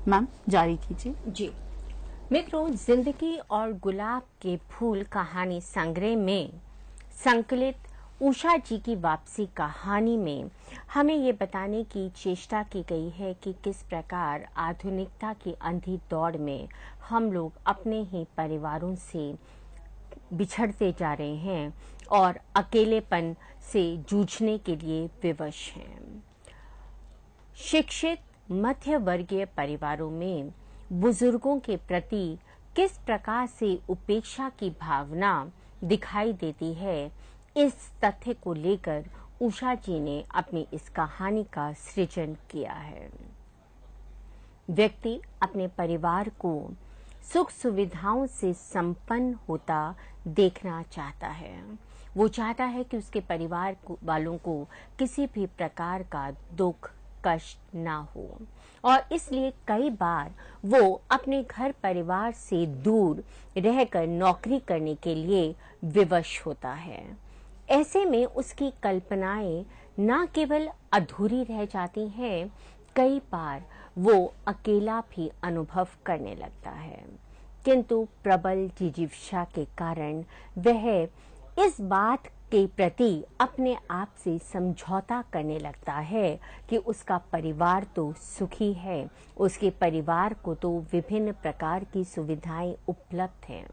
Ma'am जारी कीजिए। जी मित्रों, जिंदगी और गुलाब के फूल कहानी संग्रह में संकलित उषा जी की वापसी कहानी में हमें ये बताने की चेष्टा की गई है कि किस प्रकार आधुनिकता की अंधी दौड़ में हम लोग अपने ही परिवारों से बिछड़ते जा रहे हैं और अकेलेपन से जूझने के लिए विवश हैं। शिक्षित मध्य वर्गीय परिवारों में बुजुर्गों के प्रति किस प्रकार से उपेक्षा की भावना दिखाई देती है, इस तथ्य को लेकर उषा जी ने अपनी इस कहानी का सृजन किया है। व्यक्ति अपने परिवार को सुख सुविधाओं से संपन्न होता देखना चाहता है। वो चाहता है कि उसके परिवार वालों को किसी भी प्रकार का दुख कष्ट ना हो और इसलिए कई बार वो अपने घर परिवार से दूर रहकर नौकरी करने के लिए विवश होता है। ऐसे में उसकी कल्पनाएं न केवल अधूरी रह जाती हैं, कई बार वो अकेला भी अनुभव करने लगता है। किंतु प्रबल जिजीविषा के कारण वह इस बात के प्रति अपने आप से समझौता करने लगता है कि उसका परिवार तो सुखी है, उसके परिवार को तो विभिन्न प्रकार की सुविधाएं उपलब्ध हैं,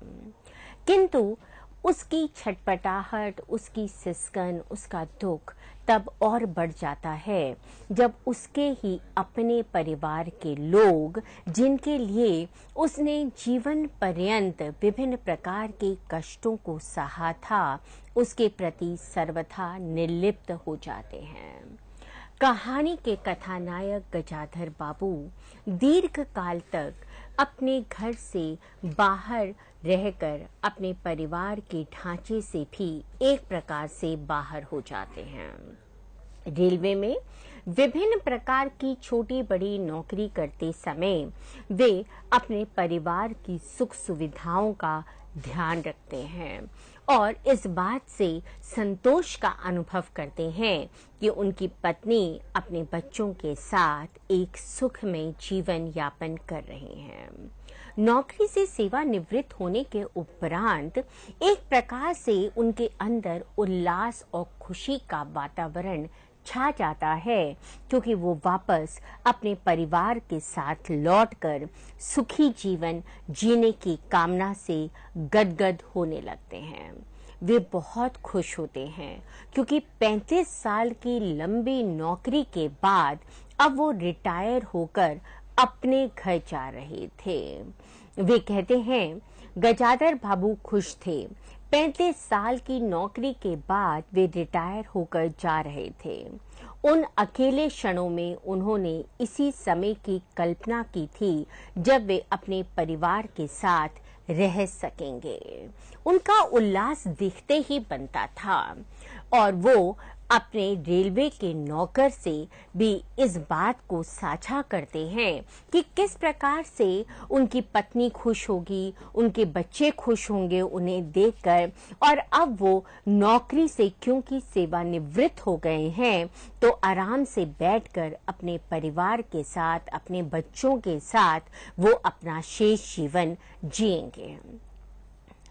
किंतु उसकी छटपटाहट, उसकी सिसकन, उसका दुख तब और बढ़ जाता है जब उसके ही अपने परिवार के लोग, जिनके लिए उसने जीवन पर्यंत विभिन्न प्रकार के कष्टों को सहा था, उसके प्रति सर्वथा निर्लिप्त हो जाते हैं। कहानी के कथानायक गजाधर बाबू दीर्घ काल तक अपने घर से बाहर रहकर अपने परिवार के ढांचे से भी एक प्रकार से बाहर हो जाते हैं। रेलवे में विभिन्न प्रकार की छोटी बड़ी नौकरी करते समय वे अपने परिवार की सुख सुविधाओं का ध्यान रखते हैं और इस बात से संतोष का अनुभव करते हैं कि उनकी पत्नी अपने बच्चों के साथ एक सुखमय जीवन यापन कर रही हैं। नौकरी से सेवानिवृत्त होने के उपरांत एक प्रकार से उनके अंदर उल्लास और खुशी का वातावरण छा जाता है, क्योंकि वो वापस अपने परिवार के साथ लौटकर सुखी जीवन जीने की कामना से गदगद होने लगते हैं। वे बहुत खुश होते हैं क्योंकि 35 साल की लंबी नौकरी के बाद अब वो रिटायर होकर अपने घर जा रहे थे। वे कहते हैं, गजाधर बाबू खुश थे। 35 साल की नौकरी के बाद वे रिटायर होकर जा रहे थे। उन अकेले क्षणों में उन्होंने इसी समय की कल्पना की थी जब वे अपने परिवार के साथ रह सकेंगे। उनका उल्लास दिखते ही बनता था और वो अपने रेलवे के नौकर से भी इस बात को साझा करते हैं कि किस प्रकार से उनकी पत्नी खुश होगी, उनके बच्चे खुश होंगे उन्हें देखकर, और अब वो नौकरी से क्योंकि सेवानिवृत्त हो गए हैं तो आराम से बैठकर अपने परिवार के साथ, अपने बच्चों के साथ वो अपना शेष जीवन जिएंगे।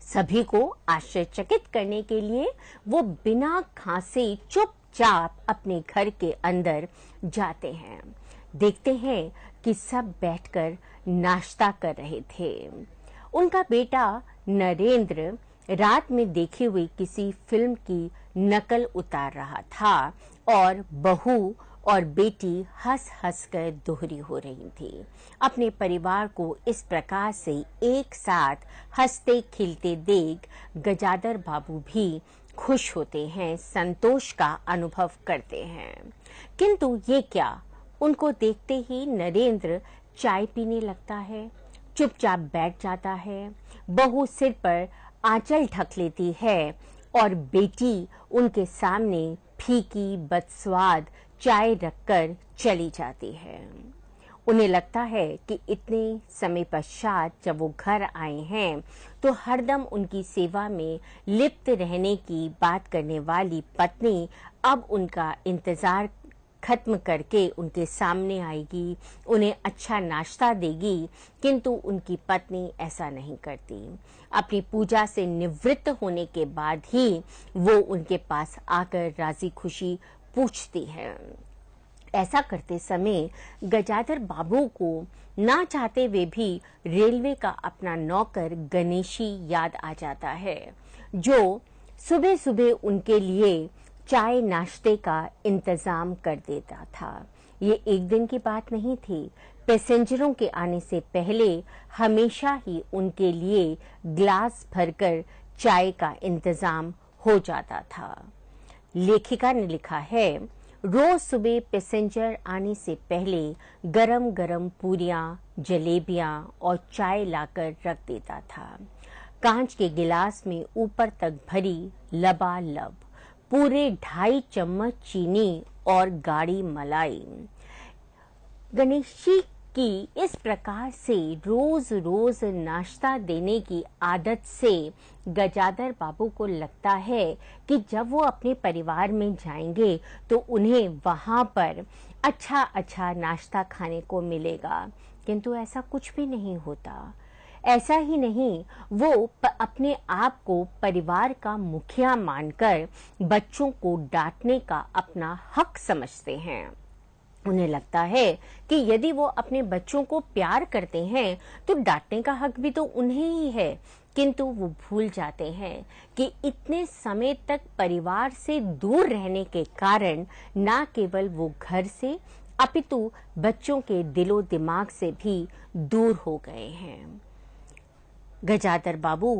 सभी को आश्चर्यचकित करने के लिए वो बिना खांसे चुपचाप अपने घर के अंदर जाते हैं। देखते हैं कि सब बैठकर नाश्ता कर रहे थे। उनका बेटा नरेंद्र रात में देखी हुई किसी फिल्म की नकल उतार रहा था और बहू और बेटी हंस हंस कर दोहरी हो रही थी। अपने परिवार को इस प्रकार से एक साथ हंसते खिलते देख गजाधर बाबू भी खुश होते हैं, संतोष का अनुभव करते हैं। किंतु ये क्या, उनको देखते ही नरेंद्र चाय पीने लगता है, चुपचाप बैठ जाता है। बहू सिर पर आंचल ढक लेती है और बेटी उनके सामने फीकी बदस्वाद चाय रखकर चली जाती है। उन्हें लगता है कि इतने समय पश्चात जब वो घर आए हैं तो हरदम उनकी सेवा में लिप्त रहने की बात करने वाली पत्नी अब उनका इंतजार खत्म करके उनके सामने आएगी, उन्हें अच्छा नाश्ता देगी, किंतु उनकी पत्नी ऐसा नहीं करती। अपनी पूजा से निवृत्त होने के बाद ही वो उनके पास आकर राजी खुशी पूछती है। ऐसा करते समय गजाधर बाबू को ना चाहते हुए भी रेलवे का अपना नौकर गणेशी याद आ जाता है, जो सुबह सुबह उनके लिए चाय नाश्ते का इंतजाम कर देता था। ये एक दिन की बात नहीं थी। पैसेंजरों के आने से पहले हमेशा ही उनके लिए ग्लास भरकर चाय का इंतजाम हो जाता था। लेखिका ने लिखा है, रोज सुबह पैसेंजर आने से पहले गरम गरम पूरियां, जलेबियां और चाय लाकर रख देता था। कांच के गिलास में ऊपर तक भरी लबालब पूरे 2.5 चम्मच चीनी और गाढ़ी मलाई। गणेश जी की इस प्रकार से रोज रोज नाश्ता देने की आदत से गजाधर बाबू को लगता है कि जब वो अपने परिवार में जाएंगे तो उन्हें वहां पर अच्छा अच्छा नाश्ता खाने को मिलेगा, किंतु ऐसा कुछ भी नहीं होता। ऐसा ही नहीं, वो अपने आप को परिवार का मुखिया मानकर बच्चों को डांटने का अपना हक समझते हैं। उन्हें लगता है कि यदि वो अपने बच्चों को प्यार करते हैं तो डांटने का हक भी तो उन्हें ही है, किंतु वो भूल जाते हैं कि इतने समय तक परिवार से दूर रहने के कारण न केवल वो घर से अपितु बच्चों के दिलो दिमाग से भी दूर हो गए हैं। गजाधर बाबू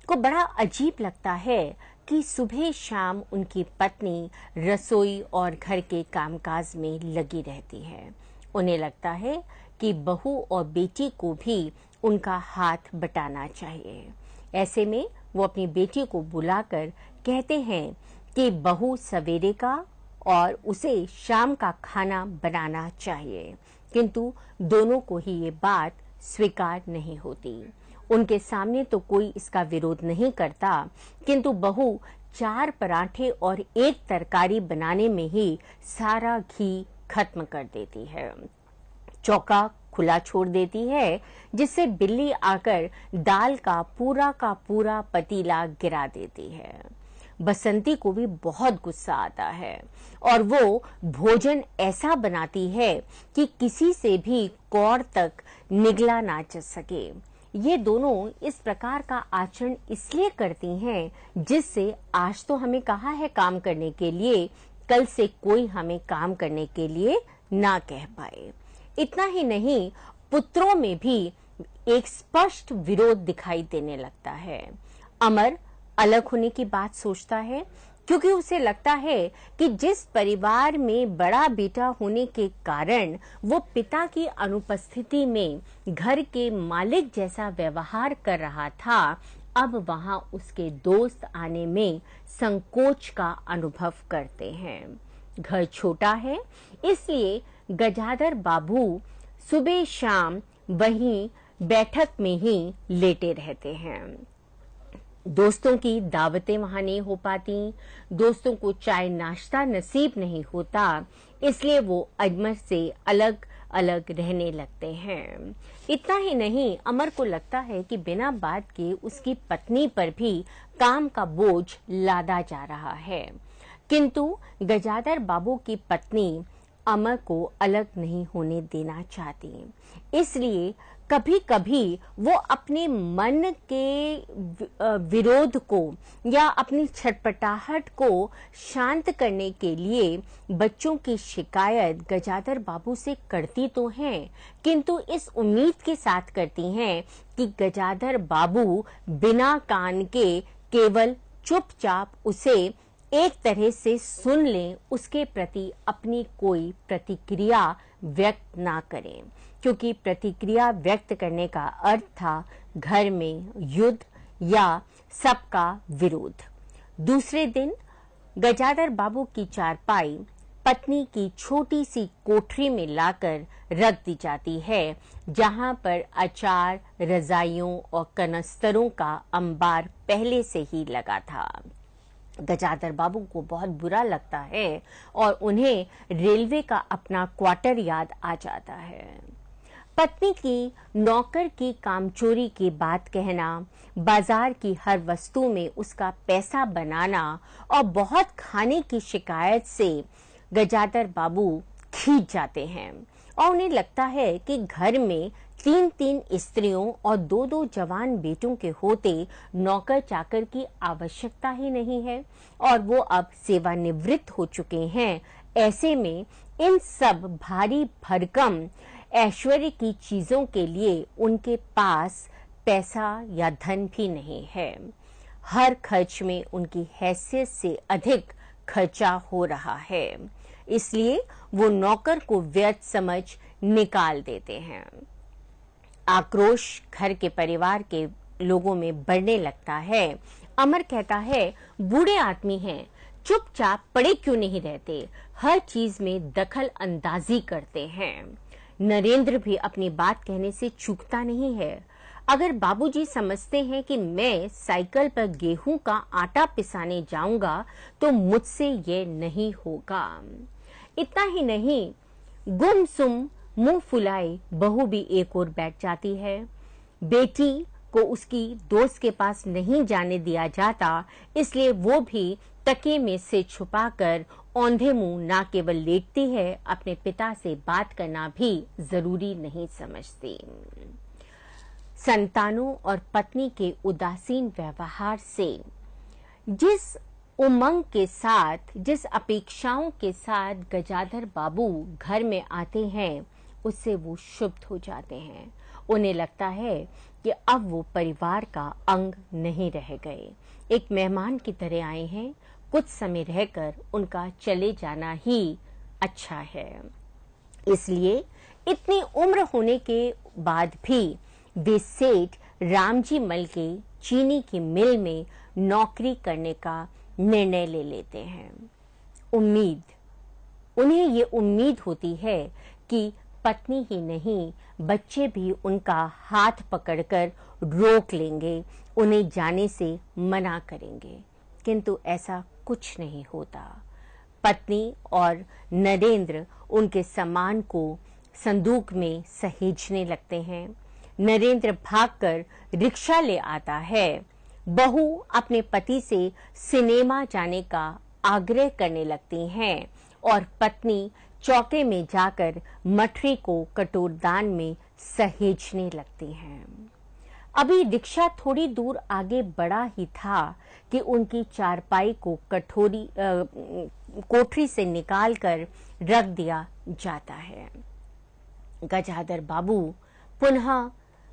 को बड़ा अजीब लगता है कि सुबह शाम उनकी पत्नी रसोई और घर के कामकाज में लगी रहती है। उन्हें लगता है कि बहू और बेटी को भी उनका हाथ बटाना चाहिए। ऐसे में वो अपनी बेटी को बुलाकर कहते हैं कि बहू सवेरे का और उसे शाम का खाना बनाना चाहिए, किंतु दोनों को ही ये बात स्वीकार नहीं होती। उनके सामने तो कोई इसका विरोध नहीं करता, किंतु बहू 4 पराठे और 1 तरकारी बनाने में ही सारा घी खत्म कर देती है। चौका खुला छोड़ देती है, जिससे बिल्ली आकर दाल का पूरा पतीला गिरा देती है। बसंती को भी बहुत गुस्सा आता है और वो भोजन ऐसा बनाती है कि किसी से भी कौर तक निगला ना जा सके। ये दोनों इस प्रकार का आचरण इसलिए करती हैं जिससे आज तो हमें कहा है काम करने के लिए, कल से कोई हमें काम करने के लिए ना कह पाए। इतना ही नहीं, पुत्रों में भी एक स्पष्ट विरोध दिखाई देने लगता है। अमर अलग होने की बात सोचता है, क्योंकि उसे लगता है कि जिस परिवार में बड़ा बेटा होने के कारण वो पिता की अनुपस्थिति में घर के मालिक जैसा व्यवहार कर रहा था, अब वहां उसके दोस्त आने में संकोच का अनुभव करते हैं। घर छोटा है, इसलिए गजाधर बाबू सुबह शाम वहीं बैठक में ही लेटे रहते हैं। दोस्तों की दावतें वहां नहीं हो पाती, दोस्तों को चाय नाश्ता नसीब नहीं होता, इसलिए वो अजमर से अलग अलग रहने लगते हैं। इतना ही नहीं, अमर को लगता है कि बिना बात के उसकी पत्नी पर भी काम का बोझ लादा जा रहा है, किंतु गजाधर बाबू की पत्नी अमर को अलग नहीं होने देना चाहती। इसलिए कभी कभी वो अपने मन के विरोध को या अपनी छटपटाहट को शांत करने के लिए बच्चों की शिकायत गजाधर बाबू से करती तो हैं, किंतु इस उम्मीद के साथ करती हैं कि गजाधर बाबू बिना कान के केवल चुपचाप उसे एक तरह से सुन लें, उसके प्रति अपनी कोई प्रतिक्रिया व्यक्त ना करें, क्योंकि प्रतिक्रिया व्यक्त करने का अर्थ था घर में युद्ध या सबका विरोध। दूसरे दिन गजाधर बाबू की चारपाई पत्नी की छोटी सी कोठरी में लाकर रख दी जाती है, जहां पर अचार, रजाइयों और कनस्तरों का अंबार पहले से ही लगा था। गजाधर बाबू को बहुत बुरा लगता है और उन्हें रेलवे का अपना क्वार्टर याद आ जाता है। पत्नी की नौकर की कामचोरी की बात कहना, बाजार की हर वस्तु में उसका पैसा बनाना और बहुत खाने की शिकायत से गजाधर बाबू खींच जाते हैं और उन्हें लगता है कि घर में 3-3 स्त्रियों और 2-2 जवान बेटों के होते नौकर चाकर की आवश्यकता ही नहीं है और वो अब सेवानिवृत्त हो चुके हैं। ऐसे में इन सब भारी भरकम ऐश्वर्य की चीजों के लिए उनके पास पैसा या धन भी नहीं है। हर खर्च में उनकी हैसियत से अधिक खर्चा हो रहा है, इसलिए वो नौकर को व्यर्थ समझ निकाल देते हैं। आक्रोश घर के परिवार के लोगों में बढ़ने लगता है। अमर कहता है, बूढ़े आदमी हैं, चुपचाप पड़े क्यों नहीं रहते, हर चीज में दखल अंदाजी करते हैं। नरेंद्र भी अपनी बात कहने से चूकता नहीं है। अगर बाबूजी समझते हैं कि मैं साइकिल पर गेहूं का आटा पिसाने जाऊंगा तो मुझसे ये नहीं होगा। इतना ही नहीं, गुमसुम मुंह फुलाए बहू भी एक ओर बैठ जाती है। बेटी को उसकी दोस्त के पास नहीं जाने दिया जाता, इसलिए वो भी तकिए में से छुपाकर औंधे मुंह ना केवल लेटती है, अपने पिता से बात करना भी जरूरी नहीं समझती। संतानों और पत्नी के उदासीन व्यवहार से, जिस उमंग के साथ, जिस अपेक्षाओं के साथ गजाधर बाबू घर में आते हैं, उससे वो क्षुब्ध हो जाते हैं। उन्हें लगता है कि अब वो परिवार का अंग नहीं रह गए, एक मेहमान की तरह आए हैं, कुछ समय रहकर उनका चले जाना ही अच्छा है। इसलिए इतनी उम्र होने के बाद भी वे सेठ रामजी मल के चीनी की मिल में नौकरी करने का निर्णय ले लेते हैं। उन्हें ये उम्मीद होती है कि पत्नी ही नहीं, बच्चे भी उनका हाथ पकड़कर रोक लेंगे, उन्हें जाने से मना करेंगे, किंतु ऐसा कुछ नहीं होता। पत्नी और नरेंद्र उनके सामान को संदूक में सहेजने लगते हैं। नरेंद्र भागकर रिक्शा ले आता है। बहू अपने पति से सिनेमा जाने का आग्रह करने लगती हैं और पत्नी चौके में जाकर मठरी को कटोरदान में सहेजने लगती हैं। अभी रिक्शा थोड़ी दूर आगे बढ़ा ही था कि उनकी चारपाई को कोठरी से निकालकर रख दिया जाता है। गजाधर बाबू पुनः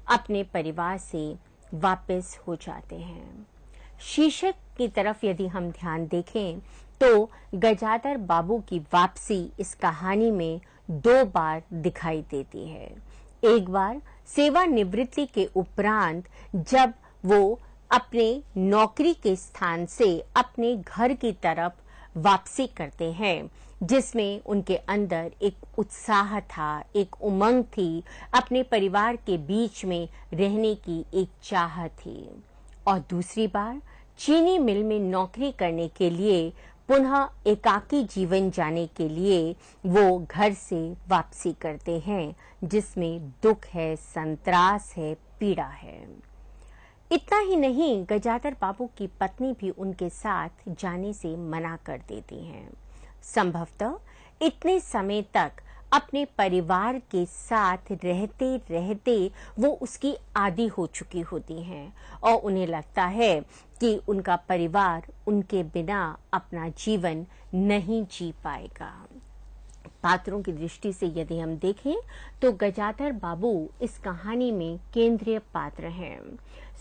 अपने परिवार से वापस हो जाते हैं। शीर्षक की तरफ यदि हम ध्यान देखें तो गजाधर बाबू की वापसी इस कहानी में 2 बार दिखाई देती है। एक बार सेवानिवृत्ति के उपरांत, जब वो अपने नौकरी के स्थान से अपने घर की तरफ वापसी करते हैं, जिसमें उनके अंदर एक उत्साह था, एक उमंग थी, अपने परिवार के बीच में रहने की एक चाह थी। और दूसरी बार चीनी मिल में नौकरी करने के लिए, पुनः एकाकी जीवन जाने के लिए वो घर से वापसी करते हैं, जिसमें दुख है, संत्रास है, पीड़ा है। इतना ही नहीं, गजाधर बाबू की पत्नी भी उनके साथ जाने से मना कर देती हैं। संभवतः इतने समय तक अपने परिवार के साथ रहते रहते वो उसकी आदी हो चुकी होती हैं और उन्हें लगता है कि उनका परिवार उनके बिना अपना जीवन नहीं जी पाएगा। पात्रों की दृष्टि से यदि हम देखें तो गजाधर बाबू इस कहानी में केंद्रीय पात्र हैं।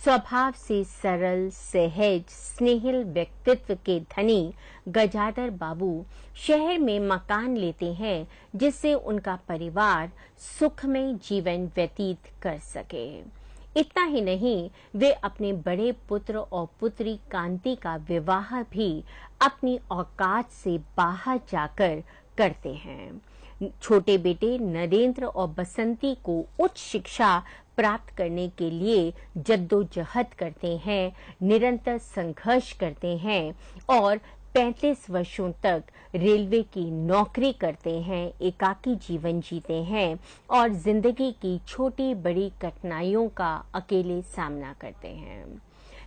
स्वभाव से सरल, सहज, स्नेहिल व्यक्तित्व के धनी गजाधर बाबू शहर में मकान लेते हैं, जिससे उनका परिवार सुखमय जीवन व्यतीत कर सके। इतना ही नहीं, वे अपने बड़े पुत्र और पुत्री कांति का विवाह भी अपनी औकात से बाहर जाकर करते हैं। छोटे बेटे नरेंद्र और बसंती को उच्च शिक्षा प्राप्त करने के लिए जद्दोजहद करते हैं, निरंतर संघर्ष करते हैं और 35 वर्षों तक रेलवे की नौकरी करते हैं, एकाकी जीवन जीते हैं और जिंदगी की छोटी बड़ी कठिनाइयों का अकेले सामना करते हैं।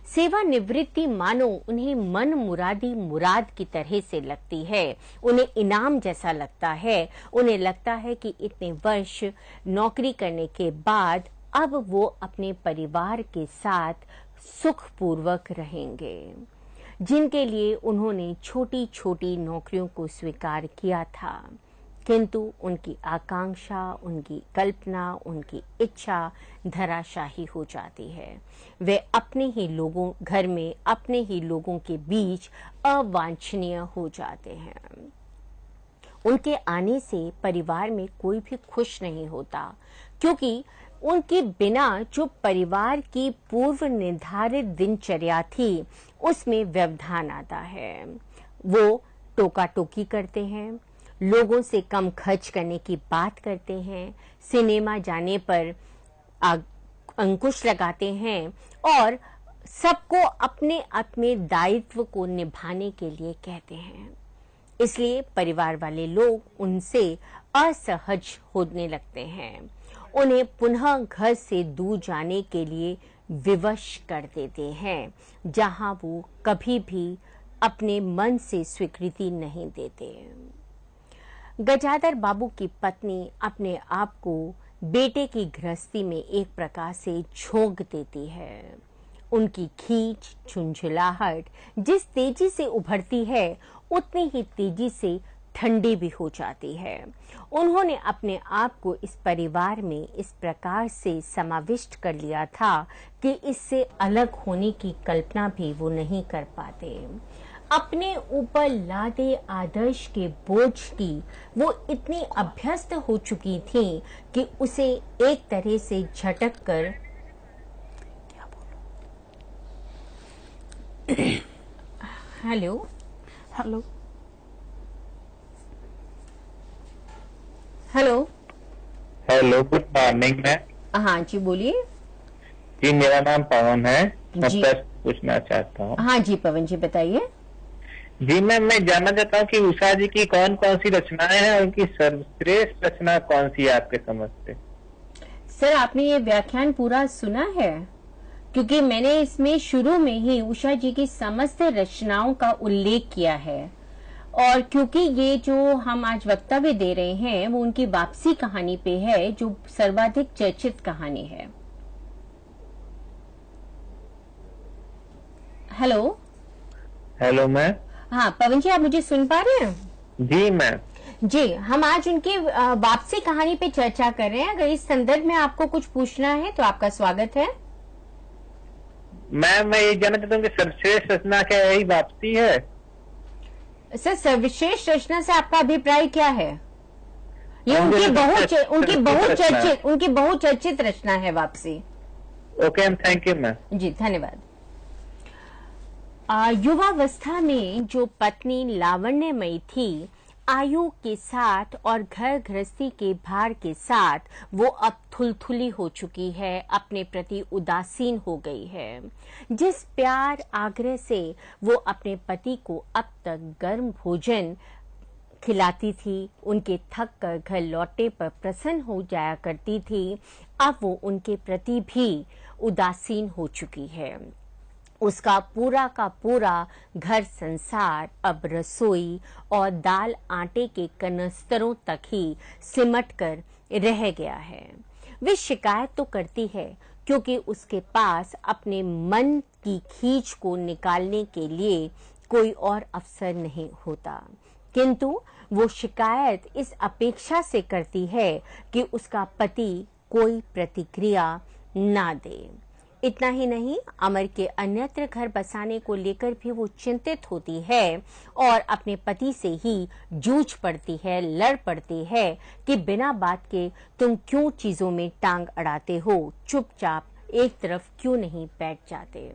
सेवानिवृत्ति मानो उन्हें मन मुरादी मुराद की तरह से लगती है, उन्हें इनाम जैसा लगता है। उन्हें लगता है कि इतने वर्ष नौकरी करने के बाद अब वो अपने परिवार के साथ सुखपूर्वक रहेंगे, जिनके लिए उन्होंने छोटी छोटी नौकरियों को स्वीकार किया था। किंतु उनकी आकांक्षा, उनकी कल्पना, उनकी इच्छा धराशाही हो जाती है। वे अपने ही लोगों घर में, अपने ही लोगों के बीच अवांछनीय हो जाते हैं। उनके आने से परिवार में कोई भी खुश नहीं होता, क्योंकि उनके बिना जो परिवार की पूर्व निर्धारित दिनचर्या थी उसमें व्यवधान आता है। वो टोका टोकी करते हैं, लोगों से कम खर्च करने की बात करते हैं, सिनेमा जाने पर अंकुश लगाते हैं और सबको अपने अपने दायित्व को निभाने के लिए कहते हैं। इसलिए परिवार वाले लोग उनसे असहज होने लगते हैं, उन्हें पुनः घर से दूर जाने के लिए विवश कर देते हैं, जहां वो कभी भी अपने मन से स्वीकृति नहीं देते। गजाधर बाबू की पत्नी अपने आप को बेटे की गृहस्थी में एक प्रकार से झोंक देती है। उनकी खींच, झुंझुलाहट जिस तेजी से उभरती है उतनी ही तेजी से ठंडी भी हो जाती है। उन्होंने अपने आप को इस परिवार में इस प्रकार से समाविष्ट कर लिया था कि इससे अलग होने की कल्पना भी वो नहीं कर पाते। अपने ऊपर लादे आदर्श के बोझ की वो इतनी अभ्यस्त हो चुकी थी कि उसे एक तरह से झटक कर hello hello hello hello, good morning ma'am. हाँ जी, बोलिए। जी, मेरा नाम पवन है। मैं जी। प्रश्न पूछना चाहता हूँ। हाँ जी पवन जी, बताइए। जी मैम, मैं जानना चाहता हूँ कि उषा जी की कौन कौन सी रचनाएं हैं और उनकी सर्वश्रेष्ठ रचना कौन सी है आपके समझ से? सर, आपने ये व्याख्यान पूरा सुना है? क्योंकि मैंने इसमें शुरू में ही उषा जी की समस्त रचनाओं का उल्लेख किया है, और क्योंकि ये जो हम आज वक्तव्य दे रहे हैं वो उनकी वापसी कहानी पे है, जो सर्वाधिक चर्चित कहानी है। Hello hello ma'am. हाँ पवन जी, आप मुझे सुन पा रहे हैं? जी मैम। जी, हम आज उनकी वापसी कहानी पे चर्चा कर रहे हैं। अगर इस संदर्भ में आपको कुछ पूछना है तो आपका स्वागत है। मैम, मैं ये जानना चाहता हूँ कि सर्वश्रेष्ठ रचना क्या यही वापसी है? सर, सर्वश्रेष्ठ रचना से आपका अभिप्राय क्या है? ये मुझे उनकी बहुचर्चित रचना है वापसी। Okay ma'am, thank you ma'am. जी, धन्यवाद। युवावस्था में जो पत्नी लावण्यमयी थी, आयु के साथ और घर गृहस्थी के भार के साथ वो अब थुलथुली हो चुकी है, अपने प्रति उदासीन हो गई है। जिस प्यार आग्रह से वो अपने पति को अब तक गर्म भोजन खिलाती थी, उनके थक कर घर लौटने पर प्रसन्न हो जाया करती थी, अब वो उनके प्रति भी उदासीन हो चुकी है। उसका पूरा का पूरा घर संसार अब रसोई और दाल आटे के कनस्तरों तक ही सिमट कर रह गया है। वे शिकायत तो करती है क्योंकि उसके पास अपने मन की खींच को निकालने के लिए कोई और अवसर नहीं होता, किंतु वो शिकायत इस अपेक्षा से करती है कि उसका पति कोई प्रतिक्रिया ना दे। इतना ही नहीं, अमर के अन्यत्र घर बसाने को लेकर भी वो चिंतित होती है और अपने पति से ही जूझ पड़ती है, लड़ पड़ती है कि बिना बात के तुम क्यों चीजों में टांग अड़ाते हो, चुपचाप एक तरफ क्यों नहीं बैठ जाते।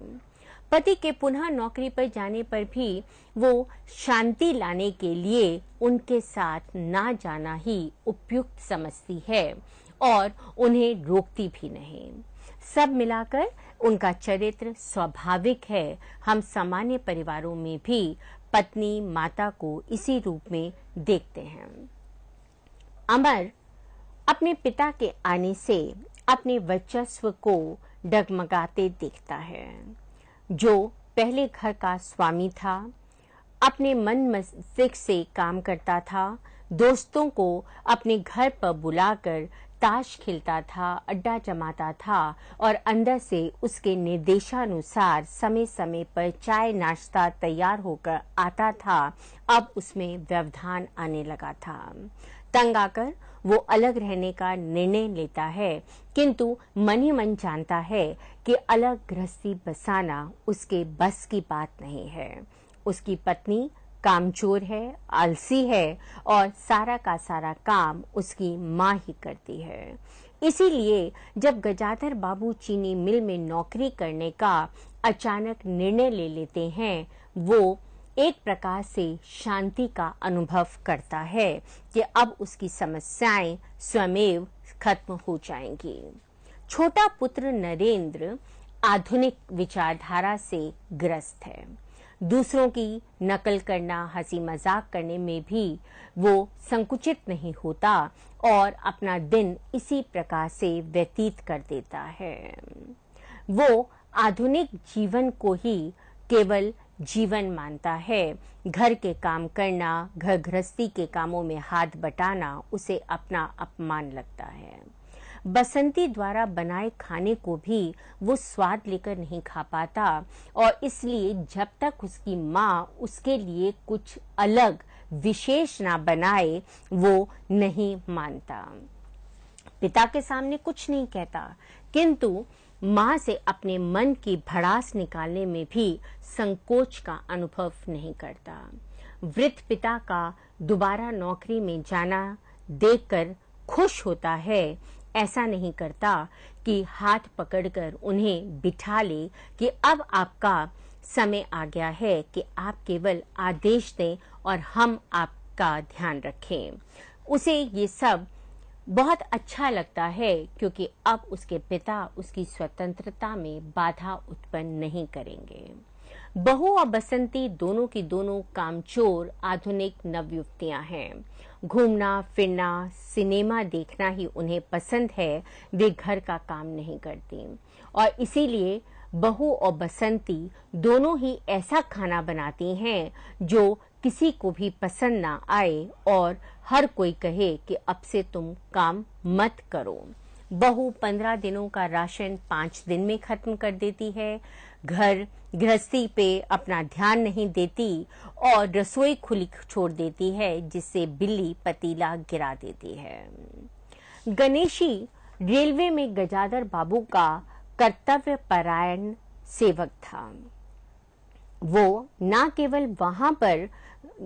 पति के पुनः नौकरी पर जाने पर भी वो शांति लाने के लिए उनके साथ ना जाना ही उपयुक्त समझती है और उन्हें रोकती भी नहीं। सब मिलाकर उनका चरित्र स्वाभाविक है। हम सामान्य परिवारों में भी पत्नी माता को इसी रूप में देखते हैं। अमर अपने पिता के आने से अपने वर्चस्व को डगमगाते देखता है। जो पहले घर का स्वामी था, अपने मन मस्तिष्क से काम करता था, दोस्तों को अपने घर पर बुलाकर ताश खेलता था, अड्डा जमाता था और अंदर से उसके निर्देशानुसार समय समय पर चाय नाश्ता तैयार होकर आता था, अब उसमें व्यवधान आने लगा था। तंग आकर वो अलग रहने का निर्णय लेता है, किंतु मन ही मन जानता है कि अलग गृहस्थी बसाना उसके बस की बात नहीं है। उसकी पत्नी कामचोर है, आलसी है और सारा का सारा काम उसकी माँ ही करती है। इसीलिए जब गजाधर बाबू चीनी मिल में नौकरी करने का अचानक निर्णय ले लेते हैं, वो एक प्रकार से शांति का अनुभव करता है कि अब उसकी समस्याएं स्वयं खत्म हो जाएंगी। छोटा पुत्र नरेंद्र आधुनिक विचारधारा से ग्रस्त है। दूसरों की नकल करना, हंसी मजाक करने में भी वो संकुचित नहीं होता और अपना दिन इसी प्रकार से व्यतीत कर देता है। वो आधुनिक जीवन को ही केवल जीवन मानता है। घर के काम करना, घर गृहस्थी के कामों में हाथ बटाना उसे अपना अपमान लगता है। बसंती द्वारा बनाए खाने को भी वो स्वाद लेकर नहीं खा पाता और इसलिए जब तक उसकी माँ उसके लिए कुछ अलग विशेष ना बनाए वो नहीं मानता। पिता के सामने कुछ नहीं कहता, किंतु माँ से अपने मन की भड़ास निकालने में भी संकोच का अनुभव नहीं करता। वृद्ध पिता का दोबारा नौकरी में जाना देखकर खुश होता है, ऐसा नहीं करता कि हाथ पकड़कर उन्हें बिठा ले कि अब आपका समय आ गया है कि आप केवल आदेश दें और हम आपका ध्यान रखें। उसे ये सब बहुत अच्छा लगता है क्योंकि अब उसके पिता उसकी स्वतंत्रता में बाधा उत्पन्न नहीं करेंगे। बहू और बसंती दोनों की दोनों कामचोर आधुनिक नवयुवतियां हैं। घूमना फिरना, सिनेमा देखना ही उन्हें पसंद है। वे घर का काम नहीं करती और इसीलिए बहू और बसंती दोनों ही ऐसा खाना बनाती हैं जो किसी को भी पसंद ना आए और हर कोई कहे कि अब से तुम काम मत करो। बहू 15 दिनों का राशन 5 दिन में खत्म कर देती है, घर गृहस्थी पे अपना ध्यान नहीं देती और रसोई खुली छोड़ देती है जिससे बिल्ली पतीला गिरा देती है। गणेशी रेलवे में गजाधर बाबू का कर्तव्य परायण सेवक था। वो न केवल वहां पर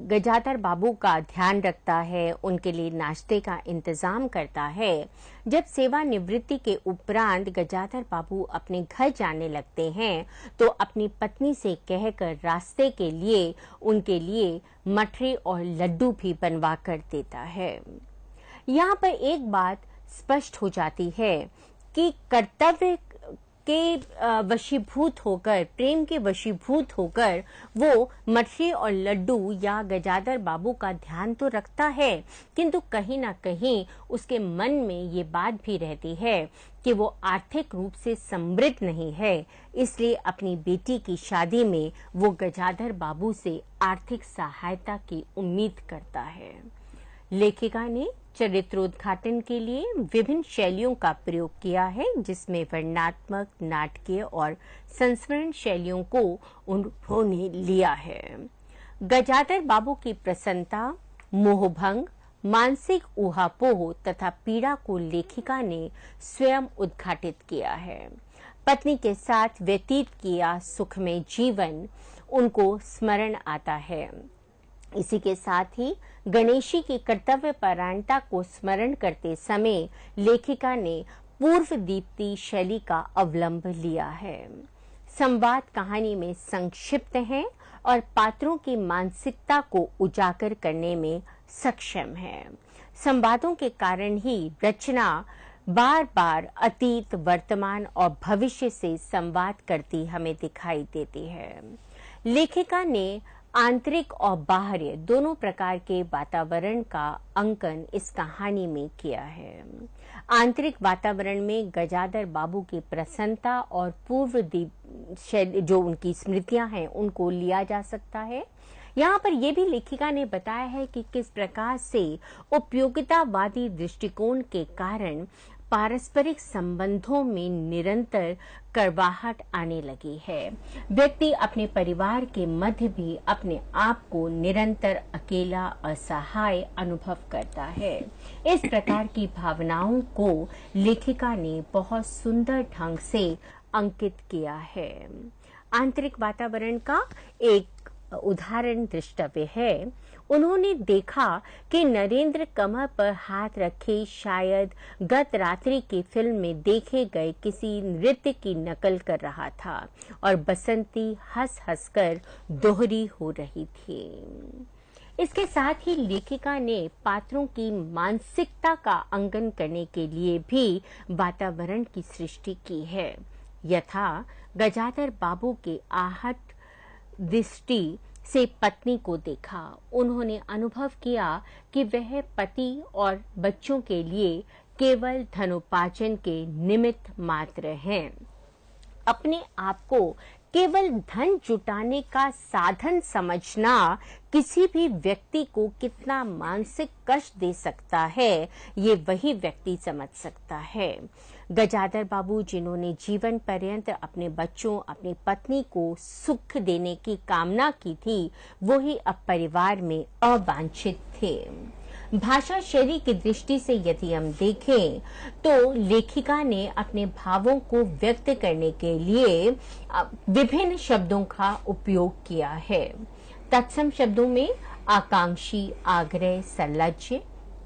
गजाधर बाबू का ध्यान रखता है, उनके लिए नाश्ते का इंतजाम करता है। जब सेवानिवृत्ति के उपरांत गजाधर बाबू अपने घर जाने लगते हैं तो अपनी पत्नी से कहकर रास्ते के लिए उनके लिए मठरी और लड्डू भी बनवा कर देता है। यहाँ पर एक बात स्पष्ट हो जाती है कि कर्तव्य के वशीभूत होकर, प्रेम के वशीभूत होकर वो मठरी और लड्डू या गजाधर बाबू का ध्यान तो रखता है, किंतु कहीं ना कहीं उसके मन में ये बात भी रहती है कि वो आर्थिक रूप से समृद्ध नहीं है, इसलिए अपनी बेटी की शादी में वो गजाधर बाबू से आर्थिक सहायता की उम्मीद करता है। लेखिका ने चरित्रोद्घाटन के लिए विभिन्न शैलियों का प्रयोग किया है, जिसमें वर्णनात्मक, नाटकीय और संस्मरण शैलियों को उन्होंने लिया है। गजाधर बाबू की प्रसन्नता, मोहभंग, मानसिक ऊहापोह तथा पीड़ा को लेखिका ने स्वयं उद्घाटित किया है। पत्नी के साथ व्यतीत किया सुखमय जीवन उनको स्मरण आता है। इसी के साथ ही गणेशी की कर्तव्य परायणता को स्मरण करते समय लेखिका ने पूर्व दीप्ति शैली का अवलंब लिया है। संवाद कहानी में संक्षिप्त है और पात्रों की मानसिकता को उजागर करने में सक्षम है। संवादों के कारण ही रचना बार बार अतीत, वर्तमान और भविष्य से संवाद करती हमें दिखाई देती है। लेखिका ने आंतरिक और बाहरी दोनों प्रकार के वातावरण का अंकन इस कहानी में किया है। आंतरिक वातावरण में गजाधर बाबू की प्रसन्नता और पूर्व जो उनकी स्मृतियां हैं उनको लिया जा सकता है। यहाँ पर यह भी लेखिका ने बताया है कि किस प्रकार से उपयोगितावादी दृष्टिकोण के कारण पारस्परिक संबंधों में निरंतर कड़वाहट आने लगी है। व्यक्ति अपने परिवार के मध्य भी अपने आप को निरंतर अकेला, असहाय अनुभव करता है। इस प्रकार की भावनाओं को लेखिका ने बहुत सुंदर ढंग से अंकित किया है। आंतरिक वातावरण का एक उदाहरण दृष्टव्य है। उन्होंने देखा कि नरेंद्र कमर पर हाथ रखे शायद गत रात्रि की फिल्म में देखे गए किसी नृत्य की नकल कर रहा था और बसंती हंस हंसकर दोहरी हो रही थी। इसके साथ ही लेखिका ने पात्रों की मानसिकता का अंकन करने के लिए भी वातावरण की सृष्टि की है। यथा गजाधर बाबू के आहत दृष्टि से पत्नी को देखा। उन्होंने अनुभव किया कि वह पति और बच्चों के लिए केवल धनोपार्जन के निमित्त मात्र हैं। अपने आप को केवल धन जुटाने का साधन समझना किसी भी व्यक्ति को कितना मानसिक कष्ट दे सकता है, ये वही व्यक्ति समझ सकता है। गजाधर बाबू, जिन्होंने जीवन पर्यंत अपने बच्चों, अपनी पत्नी को सुख देने की कामना की थी, वो ही अब परिवार में अवांछित थे। भाषा शैली की दृष्टि से यदि हम देखें तो लेखिका ने अपने भावों को व्यक्त करने के लिए विभिन्न शब्दों का उपयोग किया है। तत्सम शब्दों में आकांक्षी, आग्रह, सलज्ज,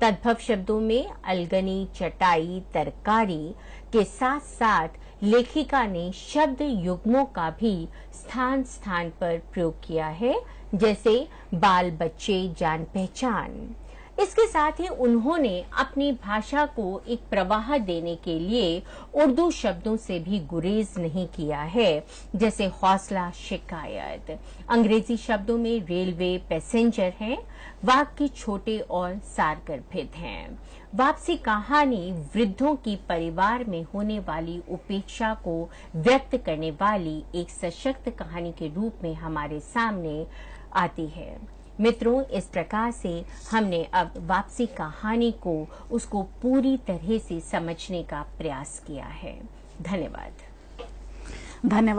तद्भव शब्दों में अलगनी, चटाई, तरकारी के साथ साथ लेखिका ने शब्द युग्मों का भी स्थान स्थान पर प्रयोग किया है, जैसे बाल, बच्चे, जान पहचान। इसके साथ ही उन्होंने अपनी भाषा को एक प्रवाह देने के लिए उर्दू शब्दों से भी गुरेज नहीं किया है, जैसे हौसला, शिकायत। अंग्रेजी शब्दों में रेलवे, पैसेंजर हैं। वाक्य छोटे और सारगर्भित हैं। वापसी कहानी वृद्धों की परिवार में होने वाली उपेक्षा को व्यक्त करने वाली एक सशक्त कहानी के रूप में हमारे सामने आती है। मित्रों, इस प्रकार से हमने अब वापसी कहानी को उसको पूरी तरह से समझने का प्रयास किया है। धन्यवाद।